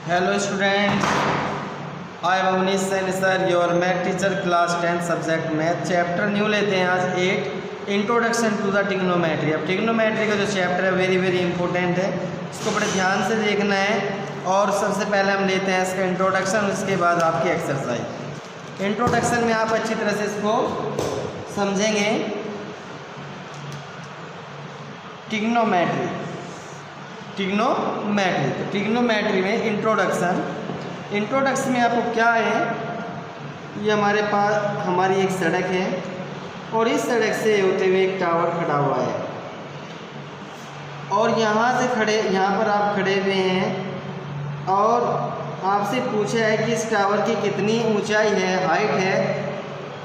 Hello students, I am Avnish Sen sir, your math teacher, class 10 subject math, chapter new लेते हैं आज 8 introduction to the trigonometry. अब trigonometry का जो chapter है वेरी इंपॉर्टेंट है, इसको बड़े ध्यान से देखना है। और सबसे पहले हम लेते हैं इसका इंट्रोडक्शन, उसके बाद आपकी एक्सरसाइज। इंट्रोडक्शन में आप अच्छी तरह से इसको समझेंगे। ट्रिग्नोमेट्री में इंट्रोडक्शन में आपको क्या है, ये हमारे पास हमारी एक सड़क है और इस सड़क से होते हुए एक टावर खड़ा हुआ है और यहाँ पर आप खड़े हुए हैं और आपसे पूछा है कि इस टावर की कितनी ऊंचाई है, हाइट है।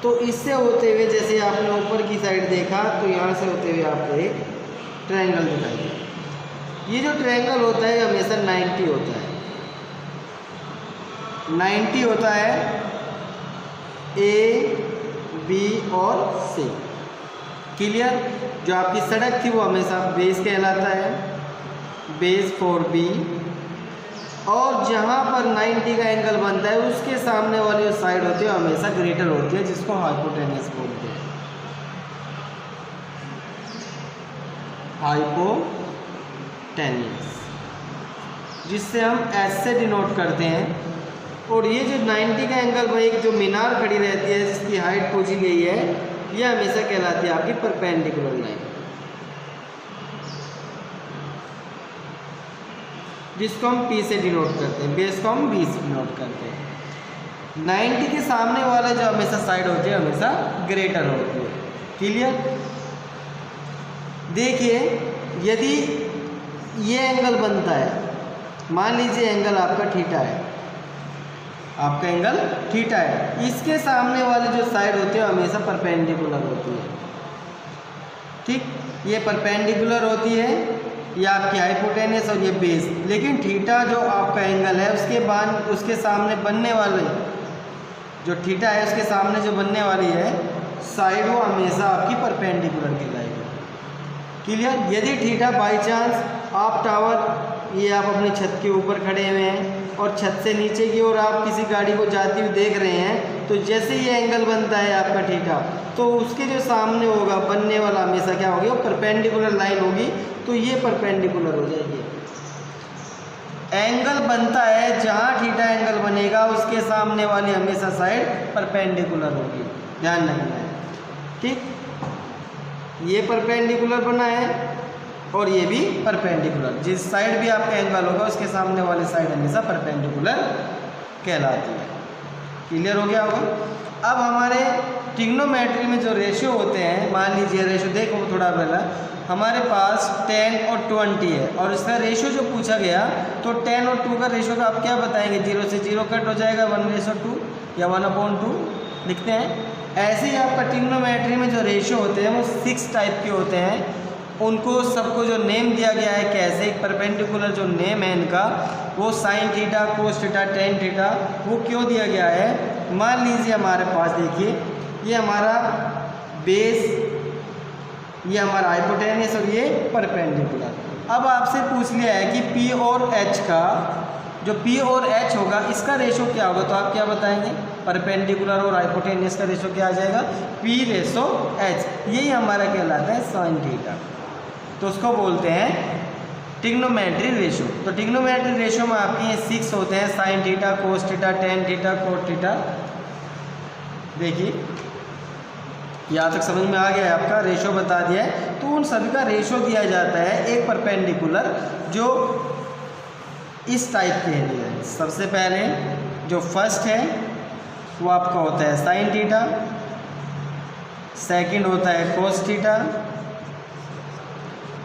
तो इससे होते हुए जैसे आपने ऊपर की साइड देखा तो यहाँ से होते हुए आपको एक ट्रायंगल दिखाई दिया। ये जो ट्रायंगल होता है हमेशा 90 होता है, 90 होता है ए, बी और सी। क्लियर? जो आपकी सड़क थी वो हमेशा बेस कहलाता है, बेस फॉर बी। और जहाँ पर 90 का एंगल बनता है उसके सामने वाली जो साइड होती है हमेशा ग्रेटर होती है, जिसको हाइपोटेन्यूस बोलते हैं। हाइपोटेन्यूस, जिससे हम एस से डिनोट करते हैं। और ये जो 90 का एंगल पर एक जो मीनार खड़ी रहती है जिसकी हाइट पूछी गई है, ये हमेशा कहलाती है आपकी परपेंडिकुलर लाइन, जिसको हम P से डिनोट करते हैं, बेस को हम B से डिनोट करते हैं। 90 के सामने वाला जो हमेशा साइड होती है हमेशा ग्रेटर होती है। क्लियर? देखिए, यदि ये एंगल बनता है, मान लीजिए एंगल आपका थीटा है, आपका एंगल थीटा है, इसके सामने वाली जो साइड होती है हमेशा परपेंडिकुलर होती है। ठीक, ये परपेंडिकुलर होती है, ये आपकी हाइपोटेन्यूस और ये बेस। लेकिन थीटा जो आपका एंगल है उसके सामने बनने वाले जो थीटा है उसके सामने जो बनने वाली है साइड, वो हमेशा आपकी परपेंडिकुलर कहलाएगी। क्लियर? यदि थीटा बाई चांस आप टावर, ये आप अपनी छत के ऊपर खड़े हुए हैं और छत से नीचे की ओर आप किसी गाड़ी को जाती हुई देख रहे हैं, तो जैसे ये एंगल बनता है आपका थीटा, तो उसके जो सामने होगा बनने वाला हमेशा क्या होगी, वो परपेंडिकुलर लाइन होगी। तो ये परपेंडिकुलर हो जाएगी। एंगल बनता है जहाँ थीटा एंगल बनेगा उसके सामने वाली हमेशा साइड परपेंडिकुलर होगी, ध्यान रखना है। ठीक, ये परपेंडिकुलर बना है और ये भी परपेंडिकुलर, जिस साइड भी आपका एंगल होगा उसके सामने वाली साइड हमेशा परपेंडिकुलर कहलाती है। क्लियर हो गया होगा? अब हमारे ट्रिग्नोमेट्री में जो रेशियो होते हैं, मान लीजिए रेशियो देखो थोड़ा पहला, हमारे पास 10 और 20 है और इसका रेशियो जो पूछा गया तो 10 और 2 का रेशियो का आप क्या बताएंगे? 0 से 0 कट हो जाएगा, 1:2 या 1/2 लिखते हैं। ऐसे ही आपका ट्रिग्नोमेट्री में जो रेशियो होते हैं वो 6 टाइप के होते हैं। उनको सबको जो नेम दिया गया है, कैसे परपेंडिकुलर जो नेम है इनका, वो sign theta, cos theta, tan theta, वो क्यों दिया गया है? मान लीजिए हमारे पास देखिए, ये हमारा बेस, ये हमारा हाइपोटेन्यूस और ये परपेंडिकुलर। अब आपसे पूछ लिया है कि P और H का, जो P और H होगा इसका रेशो क्या होगा, तो आप क्या बताएंगे? परपेंडिकुलर और हाइपोटेन्यूस का रेशो क्या आ जाएगा? P/H। यही हमारा कहलाता है साइन थीटा, तो उसको बोलते हैं ट्रिग्नोमेट्री रेशो। तो ट्रिग्नोमेट्री रेशो में आपके ये 6 होते हैं, sine theta, cos theta, tan theta, cot theta. देखिए, यहाँ तक समझ में आ गया है, आपका रेशो बता दिया है। तो उन सभी का रेशो दिया जाता है एक परपेंडिकुलर जो इस टाइप के है। सबसे पहले जो फर्स्ट है वो आपका होता है साइन थीटा, सेकंड होता है कोस थीटा,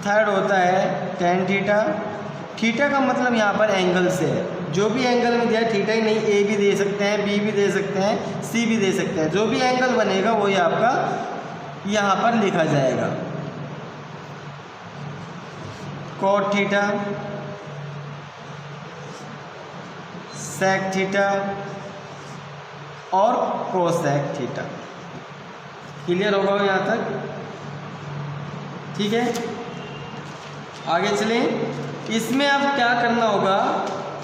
थर्ड होता है टेन थीटा। थीटा का मतलब यहाँ पर एंगल से है, जो भी एंगल में दिया, थीटा ही नहीं, ए भी दे सकते हैं, बी भी दे सकते हैं, सी भी दे सकते हैं। जो भी एंगल बनेगा वही आपका यहाँ पर लिखा जाएगा। कोट थीटा, सेक थीटा और कोसेक थीटा। क्लियर होगा यहाँ तक? ठीक है, आगे चलें। इसमें अब क्या करना होगा,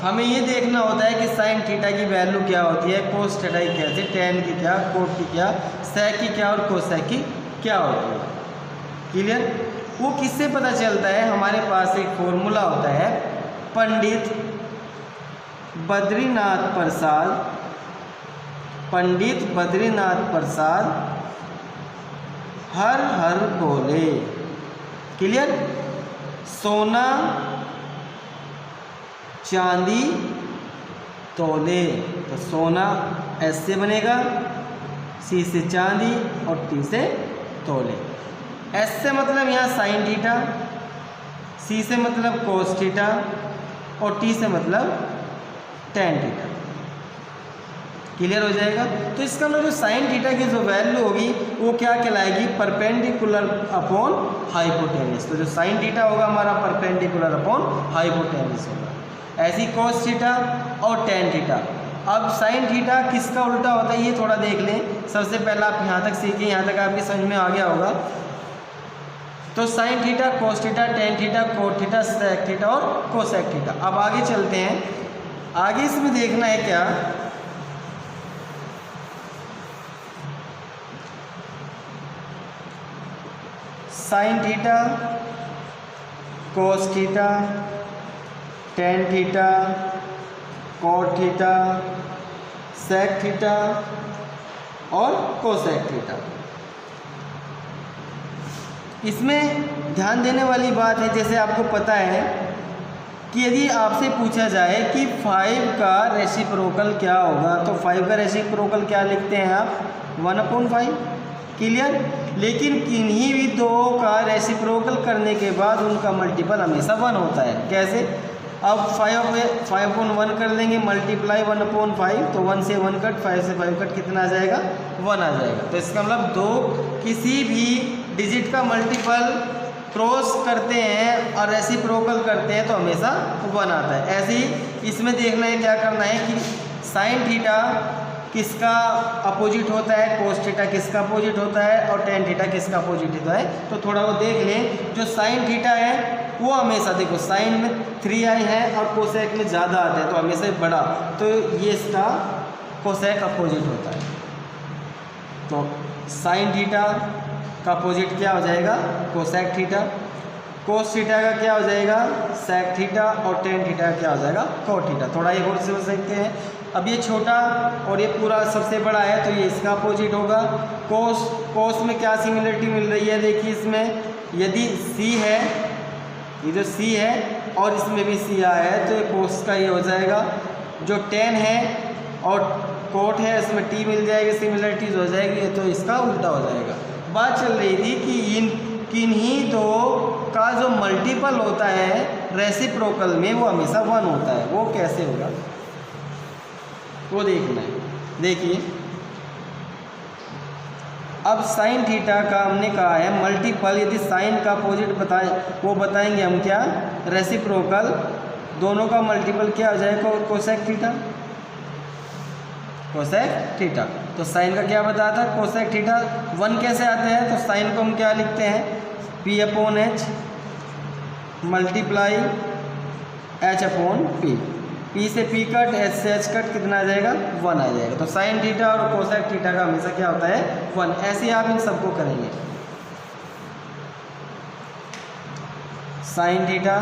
हमें ये देखना होता है कि साइन थीटा की वैल्यू क्या होती है, कोस थीटा की कैसे, टेन की क्या, कोट की क्या, सेक की क्या और कोसेक की क्या होती है। क्लियर? वो किससे पता चलता है? हमारे पास एक फॉर्मूला होता है, पंडित बद्रीनाथ प्रसाद हर हर बोले। क्लियर? सोना चांदी तोले, तो सोना एस से बनेगा, सी से चांदी और टी से तोले। एस से मतलब यहाँ साइन थीटा, सी से मतलब कोस थीटा और टी से मतलब टेन थीटा। क्लियर हो जाएगा? तो इसका मतलब जो साइन थीटा की जो वैल्यू होगी वो क्या कहलाएगी? Perpendicular upon hypotenuse. तो जो साइन थीटा होगा हमारा परपेंडिकुलर अपॉन हाइपोटेनस होगा। ऐसी कोस थीटा और टेन थीटा। अब साइन थीटा किसका उल्टा होता है ये थोड़ा देख लें। सबसे पहला आप यहाँ तक सीखें, यहाँ तक आपकी समझ में आ गया होगा। तो sine theta, cos theta, tan theta, cot theta, sec theta और कोसेक थीटा। अब आगे चलते हैं। आगे इसमें देखना है क्या, sine theta, cos theta, tan theta, cot theta, sec theta और कोसेक थीटा। इसमें ध्यान देने वाली बात है, जैसे आपको पता है कि यदि आपसे पूछा जाए कि 5 का रेसिप्रोकल क्या होगा, तो 5 का रेसिप्रोकल क्या लिखते हैं आप? 1/5। क्लियर? लेकिन किन्हीं भी दो का रेसिप्रोकल करने के बाद उनका मल्टीपल हमेशा 1 होता है। कैसे? अब 5/1 कर लेंगे, मल्टीप्लाई 1/5, तो 1 से 1 कट, 5 से 5 कट, कितना आ जाएगा? 1 आ जाएगा। तो इसका मतलब दो किसी भी डिजिट का मल्टीपल क्रॉस करते हैं और रेसिप्रोकल करते हैं तो हमेशा 1 आता है। ऐसे ही इसमें देखना है, क्या करना है कि साइन थीटा किसका अपोजिट होता है, कोस थीटा किसका अपोजिट होता है और टेन थीटा किसका अपोजिट होता है। तो थोड़ा वो देख लें। जो साइन थीटा है वो हमेशा, देखो साइन में 3i है और कोसेक में ज़्यादा आता है तो हमेशा बड़ा, तो ये इसका कोसेक अपोजिट होता है। तो साइन थीटा का अपोजिट क्या हो जाएगा? Cosec theta. कोस थीटा का क्या हो जाएगा? सेक थीटा और टेन थीटा का क्या हो जाएगा? Cot theta. थोड़ा ये और समझ सकते हैं। अब ये छोटा और ये पूरा सबसे बड़ा है तो ये इसका अपोजिट होगा। कोस में क्या सिमिलरिटी मिल रही है? देखिए इसमें यदि सी है, ये जो सी है और इसमें भी सी आया है तो ये कोस का ये हो जाएगा। जो टेन है और कोट है इसमें टी मिल जाएगी, सिमिलरिटीज हो जाएगी, तो इसका उल्टा हो जाएगा। बात चल रही थी कि किन्हीं दो का जो मल्टीपल होता है रेसिप्रोकल में वो हमेशा 1 होता है। वो कैसे होगा वो देखना है। देखिए अब साइन थीटा का हमने कहा है मल्टीपल, यदि साइन का अपोजिट बताएं वो बताएंगे हम क्या? रेसिप्रोकल। दोनों का मल्टीपल क्या हो जाएगा? Cosec theta. Cosec theta. तो साइन का क्या बताया था? Cosec theta. 1 कैसे आता है? तो साइन को हम क्या लिखते हैं? P/H multiply H/P। P से P कट, H से H कट, कितना आ जाएगा? 1 आ जाएगा। तो साइन थीटा और कोसेक थीटा का हमेशा क्या होता है? 1। ऐसे ही आप इन सबको करेंगे। Sine theta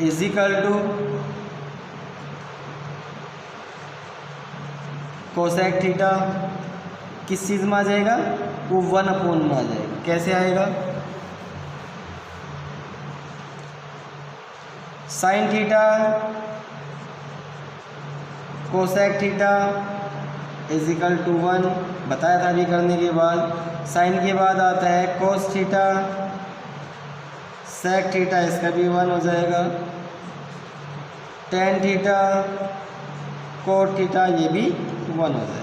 is equal to cosec theta किस चीज़ में आ जाएगा? वो 1/, में आ जाएगा। कैसे आएगा? Sine theta cosec theta is equal to 1 बताया था अभी करने के बाद। साइन के बाद आता है कोस थीटा, सेक थीटा, इसका भी 1 हो जाएगा। टेन थीटा, कोट थीटा, ये भी 1 हो जाएगा।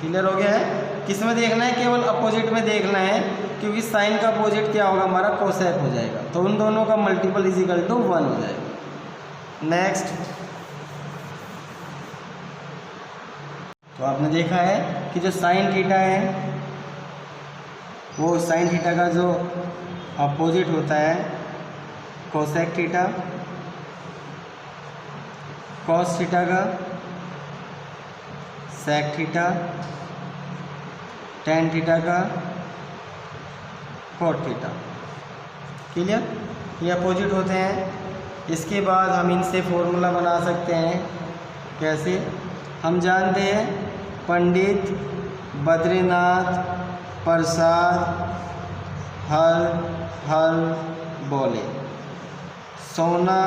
क्लियर हो गया है? किस में देखना है? केवल अपोजिट में देखना है, क्योंकि साइन का अपोजिट क्या होगा हमारा? कोसेक हो जाएगा। तो उन दोनों का मल्टीपल इज इक्वल टू 1 हो जाएगा। नेक्स्ट, तो आपने देखा है कि जो साइन थीटा है वो साइन थीटा का जो अपोजिट होता है कोसेक थीटा, कॉस थीटा का सेक थीटा, टेन थीटा का कॉट थीटा। क्लियर? ये अपोजिट होते हैं। इसके बाद हम इनसे फॉर्मूला बना सकते हैं। कैसे? हम जानते हैं पंडित बद्रीनाथ प्रसाद हल बोले, सोना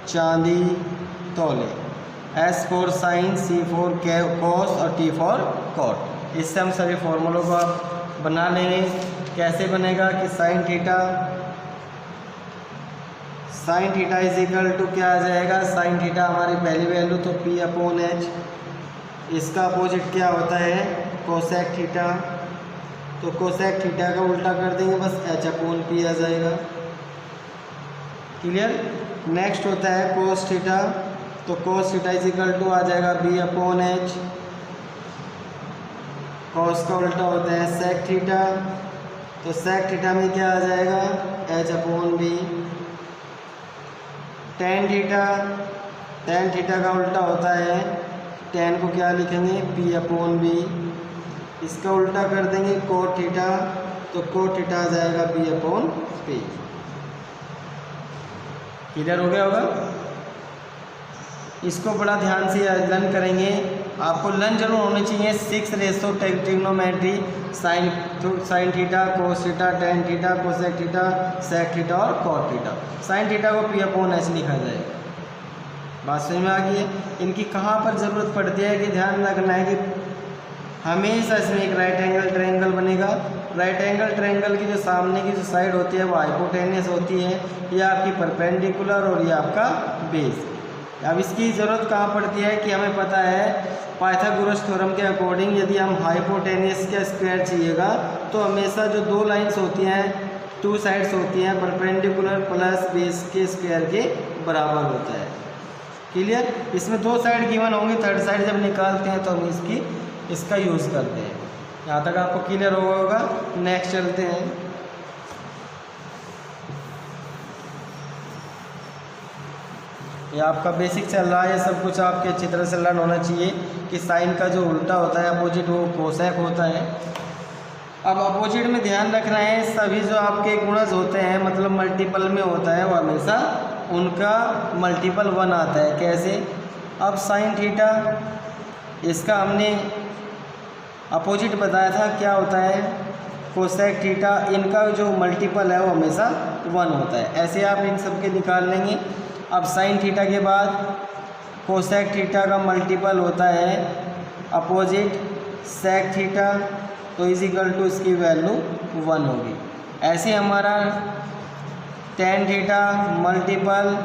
चांदी तोले। S for sine, C for cos और T फॉर कॉट। इससे हम सभी फॉर्मूलों को आप बना लेंगे। कैसे बनेगा कि sine theta is equal to क्या आ जाएगा? साइन थीटा हमारी पहली वैल्यू तो P/H। इसका अपोजिट क्या होता है? Cosec theta. तो कोसेक थीटा का उल्टा कर देंगे, बस H/P आ जाएगा। क्लियर? नेक्स्ट होता है कोस थीटा। तो cos theta is equal to आ जाएगा B/H। कॉस का उल्टा होता है सेक थीटा। तो सेक थीटा में क्या आ जाएगा? H/B। टेन थीटा का उल्टा होता है, टेन को क्या लिखेंगे? P/B। इसका उल्टा कर देंगे कोट थीटा। तो कोट थीटा आ जाएगा B/P। क्लियर हो गया होगा? इसको बड़ा ध्यान से लर्न करेंगे। आपको लर्न जरूर होनी चाहिए। 6 ratio trigonometry, sine theta, cos theta, tan theta, cosec theta, sec theta और कॉट थीटा। साइन थीटा को P/H लिखा जाएगा। बात समझ में आ गई है? इनकी कहाँ पर ज़रूरत पड़ती है कि ध्यान रखना है कि हमेशा इसमें एक राइट एंगल ट्रायंगल बनेगा। राइट एंगल ट्रायंगल की जो सामने की जो साइड होती है वो हाइपोटेन्यूस होती है, ये आपकी परपेंडिकुलर और ये आपका बेस। अब इसकी ज़रूरत कहाँ पड़ती है कि हमें पता है पाइथागोरस थ्योरम के अकॉर्डिंग यदि हम हाइपोटेन्यूस का स्क्वायर चाहिएगा तो हमेशा जो दो लाइंस होती हैं, टू साइड्स होती हैं, परपेंडिकुलर प्लस बेस के स्क्वायर के बराबर होता है। क्लियर? इसमें दो साइड गिवन होंगे, थर्ड साइड जब निकालते हैं तो हम इसका यूज़ करते हैं। यहाँ तक आपको क्लियर होगा। नेक्स्ट चलते हैं। ये आपका बेसिक चल रहा है, ये सब कुछ आपके अच्छी तरह से लर्न होना चाहिए कि साइन का जो उल्टा होता है अपोजिट वो कोसेक होता है। अब अपोजिट में ध्यान रखना है, सभी जो आपके गुणज होते हैं मतलब मल्टीपल में होता है वो हमेशा उनका मल्टीपल 1 आता है। कैसे? अब साइन थीटा इसका हमने अपोजिट बताया था, क्या होता है? Cosec theta. इनका जो मल्टीपल है वो हमेशा 1 होता है। ऐसे आप इन सब के निकाल लेंगे। अब साइन थीटा के बाद कोसेक थीटा का मल्टीपल होता है अपोजिट सेक थीटा, तो इज इक्वल टू इसकी वैल्यू 1 होगी। ऐसे हमारा tan theta multiple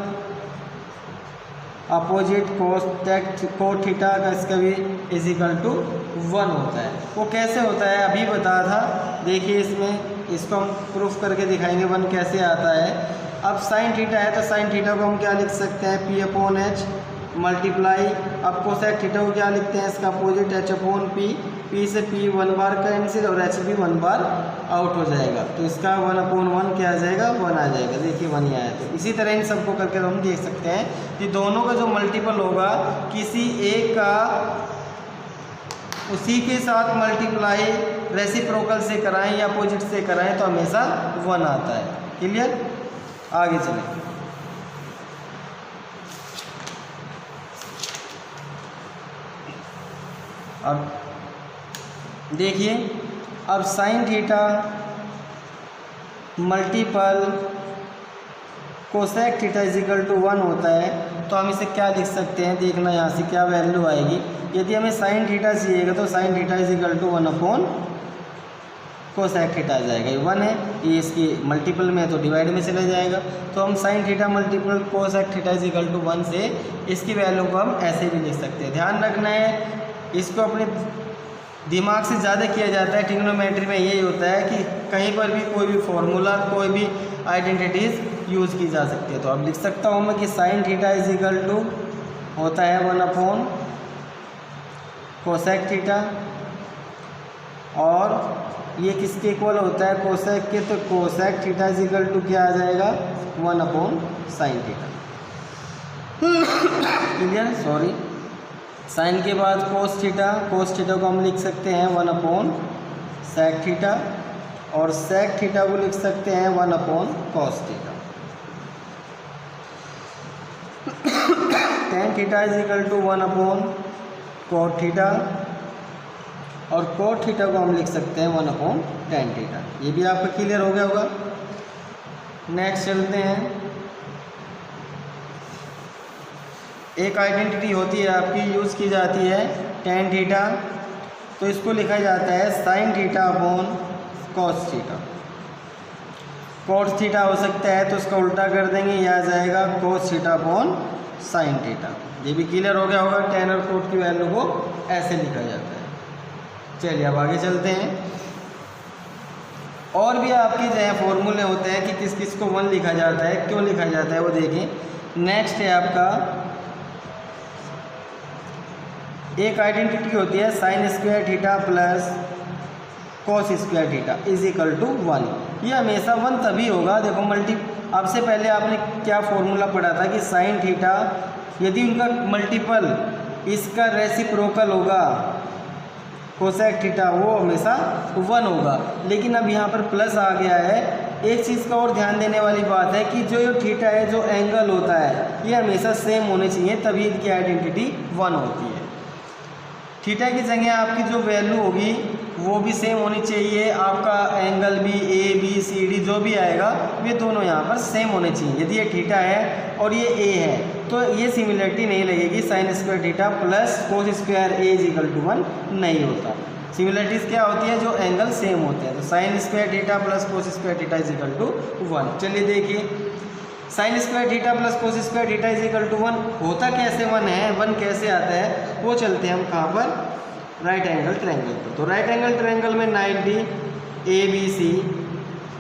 opposite cot theta का इसका भी इज इक्वल टू 1 होता है। वो कैसे होता है अभी बताया था, देखिए इसमें इसको हम प्रूफ करके दिखाएंगे 1 कैसे आता है। अब साइन थीटा है तो साइन थीटा को हम क्या लिख सकते हैं? P/H multiply. अब कोसेक थीटा को क्या लिखते हैं? इसका अपोजिट H/P। P से P 1 बार कैंसिल और H भी 1 बार आउट हो जाएगा, तो इसका 1/1 क्या आ जाएगा? 1 आ जाएगा। देखिए 1 ही आया। तो इसी तरह इन सबको करके हम देख सकते हैं कि दोनों का जो मल्टीपल होगा किसी एक का उसी के साथ मल्टीप्लाई रेसिप्रोकल से कराएं या अपोजिट से कराएं तो हमेशा 1 आता है। क्लियर? आगे चलें। अब देखिए, अब sine theta multiple cosec theta is equal to 1 होता है, तो हम इसे क्या लिख सकते हैं? देखना यहाँ से क्या वैल्यू आएगी। यदि हमें साइन थीटा चाहिएगा तो sine theta is equal to 1/कोसेक थीटा आ जाएगा। ये 1 है, ये इसकी मल्टीपल में है तो डिवाइड में चला जाएगा। तो हम sine theta multiple cosec theta is equal to 1 से इसकी वैल्यू को हम ऐसे भी लिख सकते हैं। ध्यान रखना है, इसको अपने दिमाग से ज़्यादा किया जाता है। ट्रिग्नोमेट्री में यही होता है कि कहीं पर भी कोई भी फॉर्मूला, कोई भी आइडेंटिटीज़ यूज़ की जा सकती है। तो अब लिख सकता हूँ मैं कि sine theta is equal to होता है 1/कोसेक थीटा, और ये किसके इक्वल होता है? कोसेक के। तो cosec theta is equal to क्या आ जाएगा? 1/साइन थीटा। क्लियर, सॉरी, साइन के बाद कोस थीटा को हम लिख सकते हैं 1 सेक थीटा, और सेक थीटा को लिख सकते हैं 1 cos theta. Tan theta is equal to 1 cot theta, और कोट थीटा को हम लिख सकते हैं 1 टेन थीटा। ये भी आपका क्लियर हो गया होगा। नेक्स्ट चलते हैं, एक आइडेंटिटी होती है आपकी, यूज़ की जाती है टेन थीटा, तो इसको लिखा जाता है sine theta upon cos theta. Cos theta हो सकता है तो उसका उल्टा कर देंगे, यह आ जाएगा cos theta upon sine theta. ये भी क्लियर हो गया होगा, टेन और कोट की वैल्यू को ऐसे लिखा जाता है। चलिए अब आगे चलते हैं। और भी आपकी जो है फॉर्मूले होते हैं कि किस किस को 1 लिखा जाता है, क्यों लिखा जाता है, वो देखें। नेक्स्ट है आपका, एक आइडेंटिटी होती है sine square theta plus cos square theta is equal to 1। ये हमेशा 1 तभी होगा, देखो आपसे पहले आपने क्या फॉर्मूला पढ़ा था कि साइन थीटा यदि उनका मल्टीपल इसका रेसिप्रोकल होगा कोसेक थीटा, वो हमेशा 1 होगा। लेकिन अब यहाँ पर प्लस आ गया है। एक चीज़ का और ध्यान देने वाली बात है कि जो थीटा है, जो एंगल होता है, ये हमेशा सेम होने चाहिए, तभी इनकी आइडेंटिटी 1 होती है। थीटा की जगह आपकी जो वैल्यू होगी वो भी सेम होनी चाहिए, आपका एंगल भी ABCD जो भी आएगा वे दोनों यहाँ पर सेम होने चाहिए। यदि ये थीटा है और ये A है तो ये सिमिलरिटी नहीं लगेगी, sine square theta plus cos square A is equal to 1 नहीं होता। सिमिलरिटीज़ क्या होती है, जो एंगल सेम होते हैं। तो sine square theta plus cos square theta is equal to 1। चलिए देखिए, sine square theta plus cos square theta is equal to 1 होता कैसे 1 है, 1 कैसे आता है, वो चलते हैं हम कहाँ पर, राइट एंगल ट्रायंगल पर। तो राइट एंगल ट्रायंगल में 90 ABC,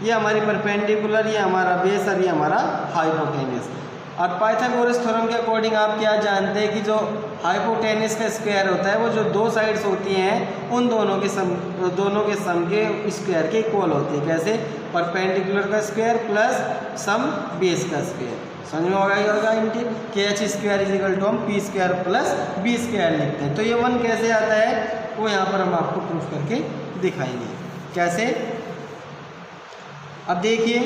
ये हमारी परपेंडिकुलर, ये हमारा बेस और ये हमारा हाइपोटेनस। और पाइथागोरस थ्योरम के अकॉर्डिंग आप क्या जानते हैं कि जो हाइपोटेनस का स्क्वायर होता है वो जो दो साइड्स होती हैं उन दोनों के सम के स्क्वायर के इक्वल होती है। कैसे, परपेंडिकुलर का स्क्वायर प्लस सम बेस का स्क्वायर। समझ में होगा इनकी के H square is equal to हम P square plus B square लिखते हैं। तो ये 1 कैसे आता है वो यहाँ पर हम आपको प्रूफ करके दिखाएंगे। कैसे, अब देखिए,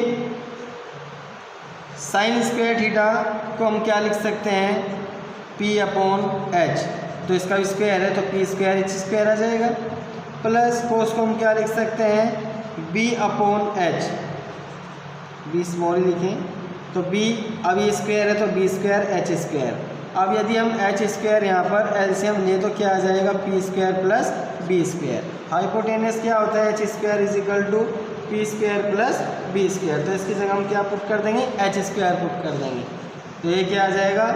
साइन स्क्वायर थीटा को हम क्या लिख सकते हैं, P अपॉन एच, तो इसका स्क्वायर है तो P स्क्वायर एच स्क्वायर आ जाएगा, प्लस कोस को हम क्या लिख सकते हैं, B upon H, B small लिखें तो B, अब ये स्क्वायर है तो B स्क्वायर एच स्क्वायर। अब यदि हम एच स्क्वायर यहाँ पर एलसीएम लें तो क्या आ जाएगा, P square plus B square. Hypotenuse क्या होता है, H square is equal to P square plus B square. तो इसकी जगह हम क्या पुट कर देंगे, एच स्क्वायर पुट कर देंगे। तो ये क्या आ जाएगा,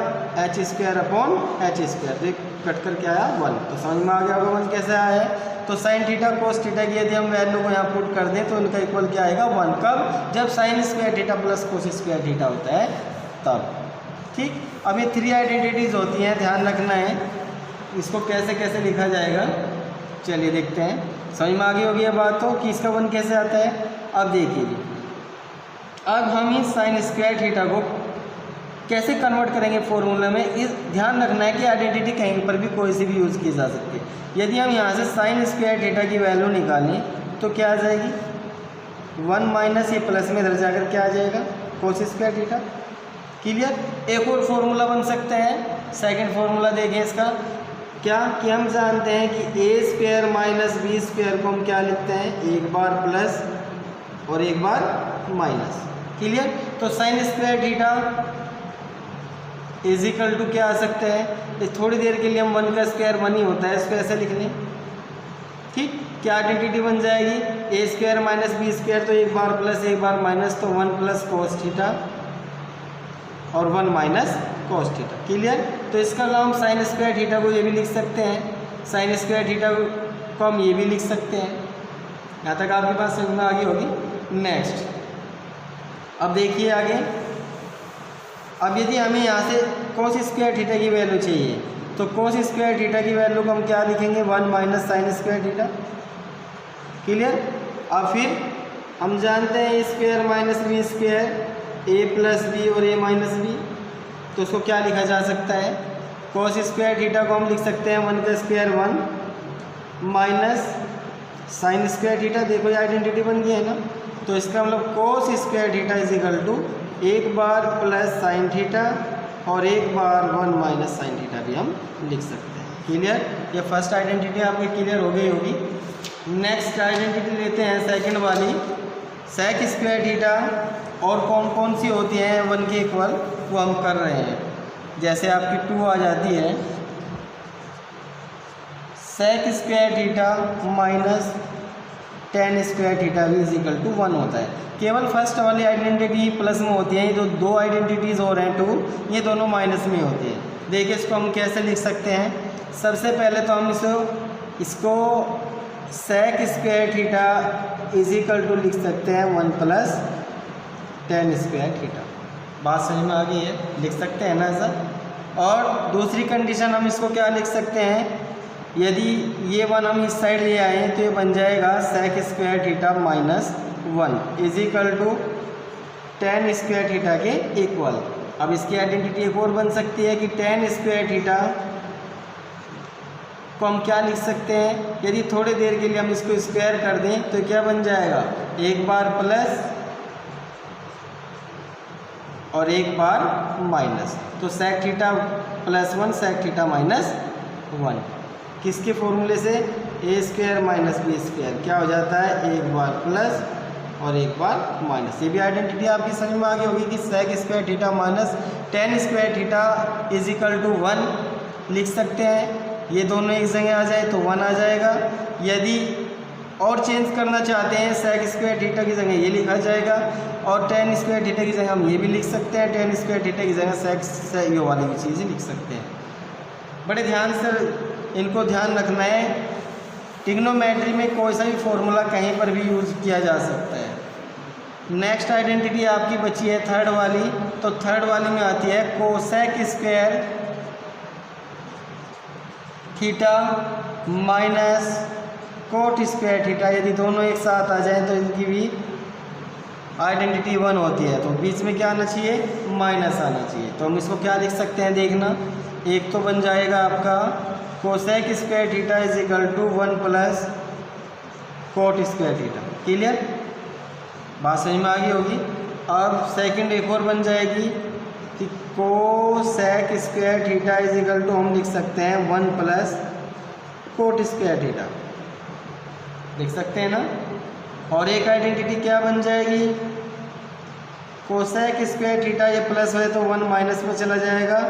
H square upon H square. तो कट कर क्या आया, 1। तो समझ में आ गया होगा 1 कैसे आया है। तो साइन थीटा कोस थीटा की यदि हम वैल्यू को यहाँ पुट कर दें तो उनका इक्वल क्या आएगा, 1। कब, जब sign square theta plus cos square theta होता है तब। ठीक, अब ये 3 आइडेंटिटीज़ होती हैं, ध्यान रखना है इसको कैसे कैसे लिखा जाएगा। चलिए देखते हैं, समझ में आ गई होगी ये बात तो कि इसका 1 कैसे आता है। अब देखिए, अब हम इस साइन स्क्वायर थीटा को कैसे कन्वर्ट करेंगे फॉर्मूला में, इस ध्यान रखना है कि आइडेंटिटी कहीं पर भी कोई सी भी यूज़ की जा सकती है। यदि हम यहाँ से साइन स्क्वायर थीटा की वैल्यू निकालें तो क्या आ जाएगी, 1 माइनस ये प्लस में इधर जाकर क्या आ जाएगा, कोस स्क्वायर थीटा। क्लियर। एक और फॉर्मूला बन सकता है, सेकंड फॉर्मूला देखें इसका क्या, कि हम जानते हैं कि ए स्क्वायर माइनस बी स्क्वायर को हम क्या लिखते हैं, एक बार प्लस और एक बार माइनस। क्लियर। तो sine square theta is equal to क्या आ सकता है, इस थोड़ी देर के लिए हम 1 का स्क्वायर 1 ही होता है, इसको ऐसे लिख लें। ठीक, क्या आइडेंटिटी बन जाएगी, ए स्क्वायर माइनस बी स्क्वायर, तो एक बार प्लस एक बार माइनस, तो 1 प्लस कोस थीटा और 1 माइनस कोस थीटा। क्लियर। तो इसका नाम साइन स्क्वायर थीटा को ये भी लिख सकते हैं, साइन स्क्वायर थीटा को हम ये भी लिख सकते हैं। यहाँ तक आपके पास समझ में आ गई होगी। नेक्स्ट, अब देखिए आगे, अब यदि हमें यहाँ से कोस स्क्वायर थीटा की वैल्यू चाहिए तो कोस स्क्वायर थीटा की वैल्यू को हम क्या लिखेंगे, 1 minus sign square theta. Clear. अब फिर हम जानते हैं ए स्क्वायर माइनस बी स्क्वायर, ए प्लस बी और ए माइनस बी, तो उसको क्या लिखा जा सकता है, कोस स्क्वायर थीटा को हम लिख सकते हैं 1 का square 1 minus sign square theta. देखो ये आइडेंटिटी बन गई है ना, तो इसका मतलब cos square theta is equal to एक बार प्लस साइन थीटा और एक बार 1 माइनस साइन थीटा भी हम लिख सकते हैं। क्लियर? ये फर्स्ट आइडेंटिटी आपकी क्लियर हो गई होगी। नेक्स्ट आइडेंटिटी लेते हैं सेकंड वाली, सेक स्क्वायर थीटा। और कौन कौन सी होती हैं 1 के इक्वल, वो हम कर रहे हैं। जैसे आपकी 2 आ जाती है, sec square theta minus tan square theta भी इज इक्वल टू 1 होता है। केवल फर्स्ट वाली आइडेंटिटी प्लस में होती है, ये जो दो आइडेंटिटीज़ हो रहे हैं 2, ये दोनों माइनस में होती है। देखिए इसको हम कैसे लिख सकते हैं। सबसे पहले तो हम इसको sec square theta is equal to लिख सकते हैं 1 प्लस टेन स्क्वायर थीटा। बात समझ में आ गई है? लिख सकते हैं ना ऐसा। और दूसरी कंडीशन हम इसको क्या लिख सकते हैं, यदि ये 1 हम इस साइड ले आए तो ये बन जाएगा sec square theta minus 1 is equal to tan square theta के इक्वल। अब इसकी आइडेंटिटी एक और बन सकती है कि टेन स्क्वायर थीटा को हम क्या लिख सकते हैं, यदि थोड़ी देर के लिए हम इसको स्क्वायर कर दें तो क्या बन जाएगा, एक बार प्लस और एक बार माइनस। तो sec theta plus 1 sec theta minus 1 किसके फॉर्मूले से, A square minus B square क्या हो जाता है, एक बार प्लस और एक बार माइनस। ये भी आइडेंटिटी आपकी समझ में आ गई होगी कि sec square theta minus tan square theta is equal to 1 लिख सकते हैं। ये दोनों एक जगह आ जाए तो 1 आ जाएगा। यदि और चेंज करना चाहते हैं सेक स्क्वायर थीटा की जगह ये लिखा जाएगा, और टेन स्क्वायर थीटा की जगह हम ये भी लिख सकते हैं, टेन स्क्वायर थीटा की जगह सेक ये वाली भी चीज़ें लिख सकते हैं। बड़े ध्यान से इनको ध्यान रखना है, ट्रिग्नोमेट्री में कोई सा भी फॉर्मूला कहीं पर भी यूज़ किया जा सकता है। नेक्स्ट आइडेंटिटी आपकी बची है थर्ड वाली, तो थर्ड वाली में आती है cosec square theta minus cot square theta. यदि दोनों एक साथ आ जाएं तो इनकी भी आइडेंटिटी 1 होती है, तो बीच में क्या आना चाहिए, माइनस आना चाहिए। तो हम इसको क्या लिख सकते हैं, देखना, एक तो बन जाएगा आपका cosec square theta is equal to 1 plus cot square theta. Clear? बात समझ में आ गई होगी। अब सेकंड एक और बन जाएगी कि cosec square theta is equal to हम लिख सकते हैं 1 प्लस कोट स्क्वायर थीटा, लिख सकते हैं ना। और एक आइडेंटिटी क्या बन जाएगी, कोसेक स्क्वायर थीटा, ये प्लस है तो 1 माइनस में चला जाएगा,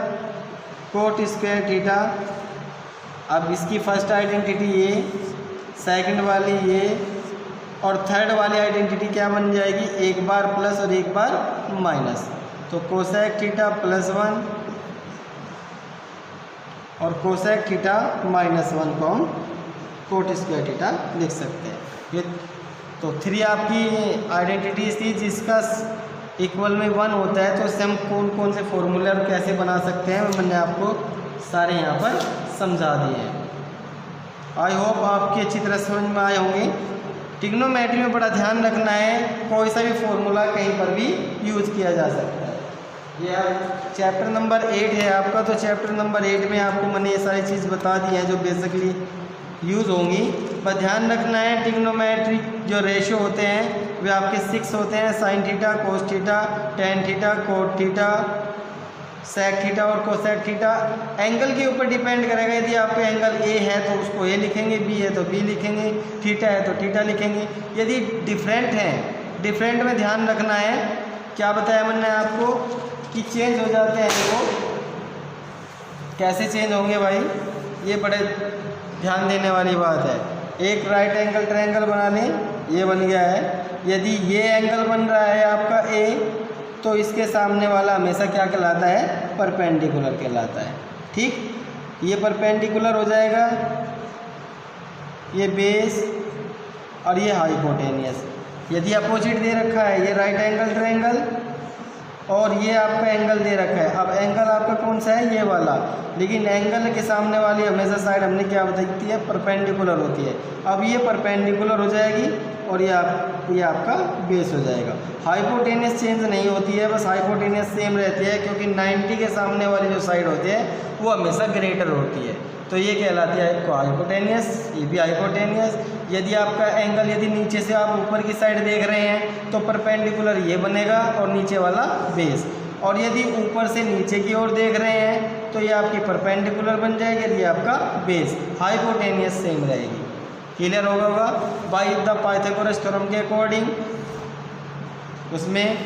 कोट स्क्वायर थीटा। अब इसकी फर्स्ट आइडेंटिटी ये, सेकंड वाली ये, और थर्ड वाली आइडेंटिटी क्या बन जाएगी, एक बार प्लस और एक बार माइनस। तो कोसेक थीटा प्लस 1 और कोसेक थीटा माइनस 1 को हम कोट स्क्वायर थीटा लिख सकते हैं। ये तो 3 आपकी आइडेंटिटीज थी जिसका इक्वल में 1 होता है, तो इससे हम कौन कौन से फॉर्मूले और कैसे बना सकते हैं मैंने आपको सारे यहाँ पर समझा दिए हैं। आई होप आपकी अच्छी तरह समझ में आए होंगे। ट्रिग्नोमेट्री में बड़ा ध्यान रखना है, कोई सा भी फॉर्मूला कहीं पर भी यूज़ किया जा सकता है। ये चैप्टर नंबर 8 है आपका, तो चैप्टर नंबर 8 में आपको मैंने ये सारी चीज़ बता दी है जो बेसिकली यूज़ होंगी। पर ध्यान रखना है ट्रिग्नोमेट्रिक जो रेशियो होते हैं वे आपके 6 होते हैं, sine theta, cos theta, tan theta, cot theta, sec theta और कोसेक थीटा। एंगल के ऊपर डिपेंड करेगा, यदि आपका एंगल ए है तो उसको ए लिखेंगे, बी है तो बी लिखेंगे, थीटा है तो थीटा लिखेंगे। यदि डिफरेंट है, डिफरेंट में ध्यान रखना है, क्या बताया मैंने आपको कि चेंज हो जाते हैं। वो कैसे चेंज होंगे भाई, ये बड़े ध्यान देने वाली बात है। एक राइट एंगल ट्रायंगल बना लें, ये बन गया है। यदि ये एंगल बन रहा है आपका ए, तो इसके सामने वाला हमेशा क्या कहलाता है, परपेंडिकुलर कहलाता है। ठीक, ये परपेंडिकुलर हो जाएगा, ये बेस और ये हाइपोटेनियस। यदि अपोजिट दे रखा है, ये राइट एंगल ट्रायंगल और ये आपका एंगल दे रखा है। अब एंगल आपका कौन सा है, ये वाला, लेकिन एंगल के सामने वाली हमेशा साइड हमने क्या बताई है, परपेंडिकुलर होती है। अब ये परपेंडिकुलर हो जाएगी और ये आपका बेस हो जाएगा। हाइपोटेनियस चेंज नहीं होती है, बस हाइपोटेनियस सेम रहती है, क्योंकि 90 के सामने वाली जो साइड होती है वो हमेशा ग्रेटर होती है, तो ये कहलाती है आपको हाइपोटेनियस, ये भी हाइपोटेनियस। यदि आपका एंगल यदि नीचे से आप ऊपर की साइड देख रहे हैं तो परपेंडिकुलर ये बनेगा और नीचे वाला बेस, और यदि ऊपर से नीचे की ओर देख रहे हैं तो ये आपकी परपेंडिकुलर बन जाएगी, ये आपका बेस। हाइपोटेनियस सेम रहेगी। क्लियर होगा? बाय द पाइथागोरस थ्योरम के अकॉर्डिंग उसमें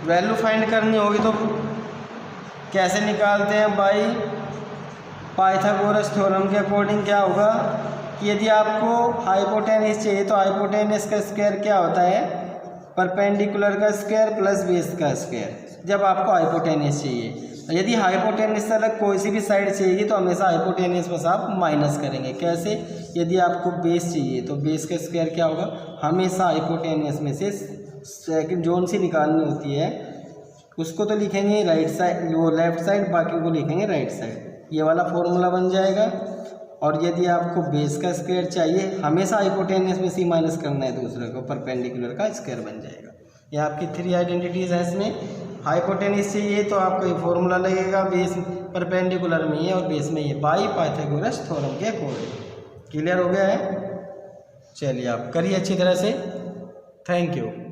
वैल्यू फाइंड करनी होगी तो कैसे निकालते हैं? बाय पाइथागोरस थ्योरम के अकॉर्डिंग क्या होगा कि यदि आपको हाइपोटेनियस चाहिए तो हाइपोटेनियस का स्क्वायर क्या होता है? परपेंडिकुलर का स्क्वायर प्लस बेस का स्क्वायर, जब आपको हाइपोटेनियस चाहिए। यदि हाइपोटेनियस से अलग कोई सी भी साइड चाहिए तो हमेशा हाइपोटेनियस बस आप माइनस करेंगे। कैसे? यदि आपको बेस चाहिए तो बेस का स्क्वायर क्या होगा? हमेशा हाइपोटेनियस में से सेकंड जोन सी निकालनी होती है, उसको तो लिखेंगे राइट साइड, वो लेफ्ट साइड, बाकी को लिखेंगे राइट साइड। ये वाला फॉर्मूला बन जाएगा। और यदि आपको बेस का स्क्वायर चाहिए, हमेशा हाइपोटेनियस में से माइनस करना है दूसरे को, परपेंडिकुलर का स्क्वायर बन जाएगा। ये आपकी 3 आइडेंटिटीज़ हैं। इसमें हाइपोटेनियस चाहिए तो आपको ये फॉर्मूला लगेगा, बेस परपेंडिकुलर में ये और बेस में ये, बाय पाइथागोरस थ्योरम के अकॉर्डिंग। क्लियर हो गया है? चलिए आप करिए अच्छी तरह से। Thank you.